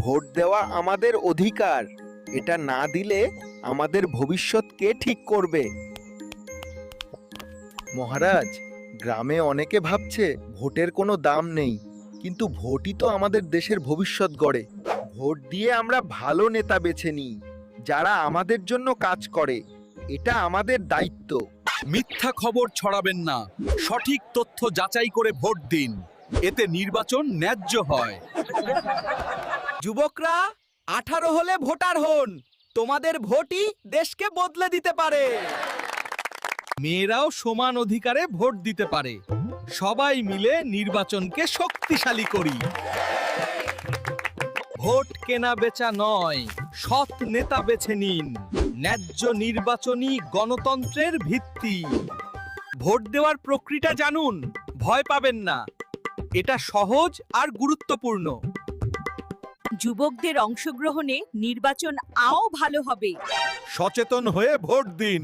Vote দেওয়া আমাদের অধিকার। এটা না দিলে আমাদের ভবিষ্যৎ কে ঠিক করবে? মহারাজ, গ্রামে অনেকে ভাবছে ভোটের কোনো দাম নেই, কিন্তু ভোটই তো আমাদের দেশের ভবিষ্যৎ গড়ে। ভোট দিয়ে আমরা ভালো নেতা বেছে নিই, যারা আমাদের জন্য কাজ করে। এটা আমাদের দায়িত্ব। মিথ্যা খবর ছড়াবেন না, সঠিক তথ্য যাচাই করে ভোট দিন। এতে নির্বাচন ন্যায্য হয়। যুবকরা, 18 হলে ভোটার হন। তোমাদের ভোটই দেশকে বদলে দিতে পারে। মেয়েরাও সমান অধিকারে ভোট দিতে পারে। সবাই মিলে নির্বাচনকে শক্তিশালী করি। ভোট কেনা বেচা নয়, সৎ নেতা বেছে নিন। ন্যায্য নির্বাচনই গণতন্ত্রের ভিত্তি। ভোট দেওয়ার প্রক্রিয়া জানুন, ভয় পাবেন না। এটা সহজ আর গুরুত্বপূর্ণ। যুবকদের অংশগ্রহণে নির্বাচন আরও ভালো হবে। সচেতন হয়ে ভোট দিন।